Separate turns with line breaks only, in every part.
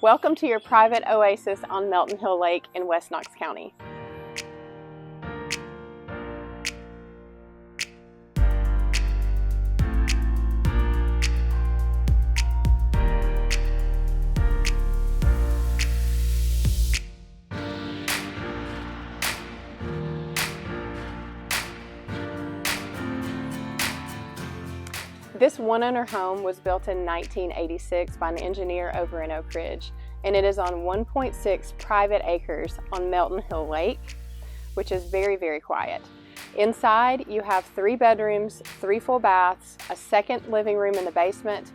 Welcome to your private oasis on Melton Hill Lake in West Knox County. This one-owner home was built in 1986 by an engineer over in Oak Ridge, and it is on 1.6 private acres on Melton Hill Lake, which is very, very quiet. Inside, you have 3 bedrooms, 3 full baths, a second living room in the basement,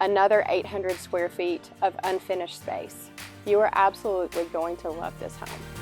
another 800 square feet of unfinished space. You are absolutely going to love this home.